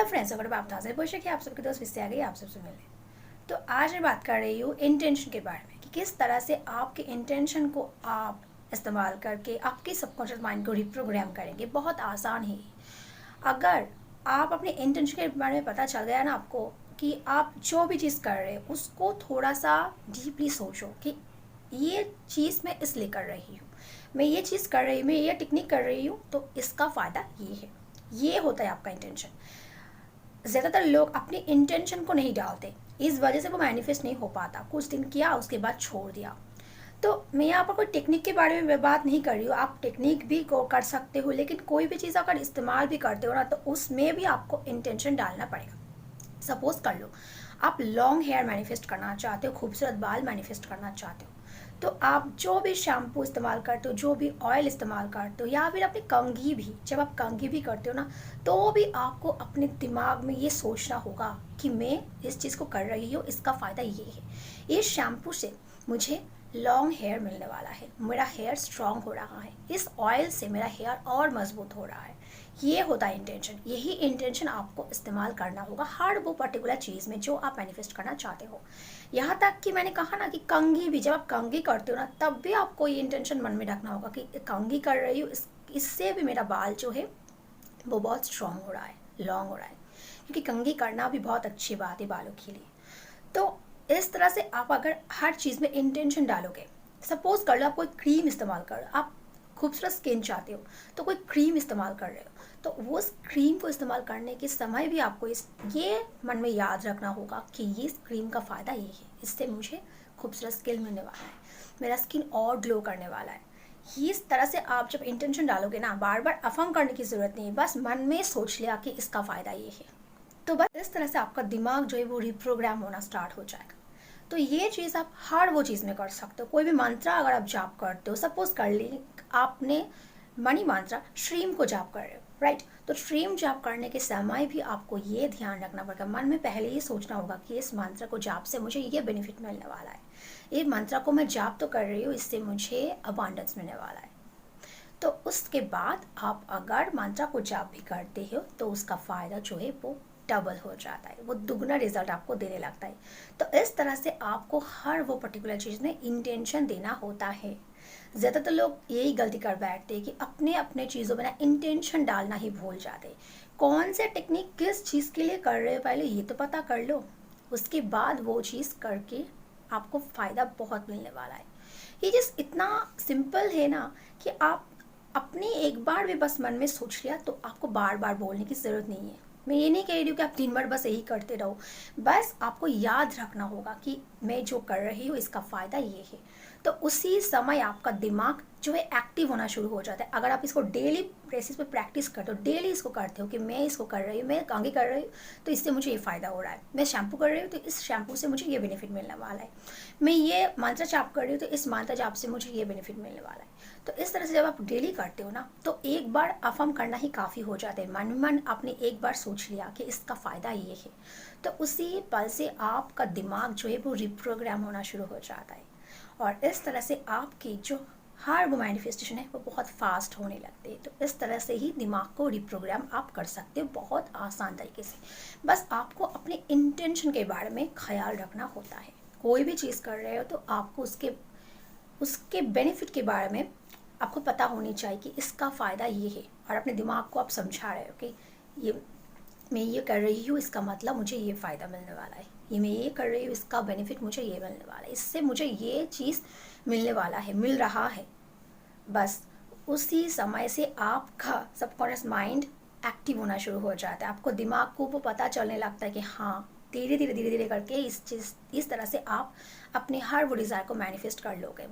Friends, अगर आप ताज़ा पोशे कि आप सबके दोस्त फिर से आ गई आप सबसे मिलने। तो आज मैं बात कर रही हूँ इंटेंशन के बारे में कि किस तरह से आपके इंटेंशन को आप इस्तेमाल करके आपके सबकॉन्शियस माइंड को रिप्रोग्राम करेंगे। बहुत आसान है। अगर आप अपने इंटेंशन के बारे में पता चल गया ना आपको कि आप जो भी चीज़ कर रहे हैं उसको थोड़ा सा डीपली सोचो कि ये चीज़ मैं इसलिए कर रही हूँ, मैं ये चीज़ कर रही हूँ, मैं ये टेक्निक कर रही हूँ, तो इसका फ़ायदा ये है। ये होता है आपका इंटेंशन। ज़्यादातर लोग अपनी इंटेंशन को नहीं डालते, इस वजह से वो मैनिफेस्ट नहीं हो पाता। कुछ दिन किया उसके बाद छोड़ दिया। तो मैं यहाँ पर कोई टेक्निक के बारे में बात नहीं कर रही हूँ, आप टेक्निक भी कर सकते हो, लेकिन कोई भी चीज़ अगर इस्तेमाल भी करते हो ना तो उसमें भी आपको इंटेंशन डालना पड़ेगा। सपोज कर लो आप लॉन्ग हेयर मैनिफेस्ट करना चाहते हो, खूबसूरत बाल मैनिफेस्ट करना चाहते हो, तो आप जो भी शैम्पू इस्तेमाल करते हो, जो भी ऑयल इस्तेमाल करते हो, या फिर अपनी कंघी भी, जब आप कंघी भी करते हो ना तो भी आपको अपने दिमाग में ये सोचना होगा कि मैं इस चीज़ को कर रही हूँ, इसका फ़ायदा ये है, इस शैम्पू से मुझे लॉन्ग हेयर मिलने वाला है, मेरा हेयर स्ट्रॉन्ग हो रहा है, इस ऑयल से मेरा हेयर और मजबूत हो रहा है। ये होता है इंटेंशन। यही इंटेंशन आपको इस्तेमाल करना होगा हर वो पर्टिकुलर चीज़ में जो आप मैनिफेस्ट करना चाहते हो। यहाँ तक कि मैंने कहा ना कि कंघी भी, जब आप कंघी करते हो ना तब भी आपको ये इंटेंशन मन में रखना होगा कि कंघी कर रही हूँ, इससे भी मेरा बाल जो है वो बहुत स्ट्रॉन्ग हो रहा है, लॉन्ग हो रहा है, क्योंकि कंघी करना भी बहुत अच्छी बात है बालों के लिए। तो इस तरह से आप अगर हर चीज़ में इंटेंशन डालोगे, सपोज कर लो आप कोई क्रीम इस्तेमाल कर रहे हो, आप खूबसूरत स्किन चाहते हो तो कोई क्रीम इस्तेमाल कर रहे हो, तो वो क्रीम को इस्तेमाल करने के समय भी आपको ये मन में याद रखना होगा कि ये क्रीम का फ़ायदा ये है, इससे मुझे खूबसूरत स्किन मिलने वाला है, मेरा स्किन और ग्लो करने वाला है। इस तरह से आप जब इंटेंशन डालोगे ना, बार बार अफर्म करने की ज़रूरत नहीं है, बस मन में सोच लिया कि इसका फ़ायदा ये है, तो बस इस तरह से आपका दिमाग जो है वो रिप्रोग्राम होना स्टार्ट हो जाएगा। तो ये चीज़ आप हर वो चीज़ में कर सकते हो। कोई भी मंत्रा अगर आप जाप करते हो, सपोज कर ली आपने मनी मंत्रा श्रीम को जाप कर रहे हो, राइट, तो श्रीम जाप करने के समय भी आपको ये ध्यान रखना पड़ेगा, मन में पहले ही सोचना होगा कि इस मंत्र को जाप से मुझे ये बेनिफिट मिलने वाला है, ये मंत्र को मैं जाप तो कर रही हूँ, इससे मुझे अबांडेंस मिलने वाला है। तो उसके बाद आप अगर मंत्र को जाप भी करते हो तो उसका फ़ायदा जो है वो डबल हो जाता है, वो दुगना रिजल्ट आपको देने लगता है। तो इस तरह से आपको हर वो पर्टिकुलर चीज़ में इंटेंशन देना होता है। ज़्यादातर लोग यही गलती कर बैठते हैं कि अपने अपने चीज़ों में ना इंटेंशन डालना ही भूल जाते हैं। कौन से टेक्निक किस चीज़ के लिए कर रहे हो पहले ये तो पता कर लो, उसके बाद वो चीज़ करके आपको फ़ायदा बहुत मिलने वाला है। ये चीज़ इतना सिंपल है ना कि आप अपने एक बार भी बस मन में सोच लिया तो आपको बार बार बोलने की ज़रूरत नहीं है। मैं ये नहीं कह रही हूँ कि आप दिन भर बस यही करते रहो, बस आपको याद रखना होगा कि मैं जो कर रही हूँ इसका फ़ायदा ये है। तो उसी समय आपका दिमाग जो है एक्टिव होना शुरू हो जाता है। अगर आप इसको डेली बेसिस पे प्रैक्टिस करते हो, डेली इसको करते हो कि मैं इसको कर रही हूँ, मैं कंघी कर रही हूँ तो इससे मुझे ये फ़ायदा हो रहा है, मैं शैम्पू कर रही हूँ तो इस शैम्पू से मुझे ये बेनिफिट मिलने वाला है, मैं ये मंत्र जाप कर रही हूँ तो इस मंत्र जाप से मुझे ये बेनिफिट मिलने वाला है। तो इस तरह से जब आप डेली करते हो ना तो एक बार अफर्म करना ही काफ़ी हो जाता है। मन मन आपने एक बार सोच लिया कि इसका फ़ायदा ये है, तो उसी पल से आपका दिमाग जो है वो रिप्रोग्राम होना शुरू हो जाता है, और इस तरह से आपकी जो हर वो मैनिफेस्टेशन है वो बहुत फास्ट होने लगते हैं। तो इस तरह से ही दिमाग को रिप्रोग्राम आप कर सकते हो बहुत आसान तरीके से। बस आपको अपने इंटेंशन के बारे में ख्याल रखना होता है। कोई भी चीज़ कर रहे हो तो आपको उसके बेनिफिट के बारे में आपको पता होनी चाहिए कि इसका फ़ायदा ये है, और अपने दिमाग को आप समझा रहे हो कि ये मैं ये कर रही हूँ इसका मतलब मुझे ये फ़ायदा मिलने वाला है, ये मैं ये कर रही हूँ इसका बेनिफिट मुझे ये मिलने वाला है, इससे मुझे ये चीज़ मिलने वाला है, मिल रहा है। बस उसी समय से आपका सबकॉन्शियस माइंड एक्टिव होना शुरू हो जाता है, आपको दिमाग को वो पता चलने लगता है कि हाँ धीरे धीरे करके इस तरह से आप अपने हर वो डिज़ायर को मैनिफेस्ट कर लोगे।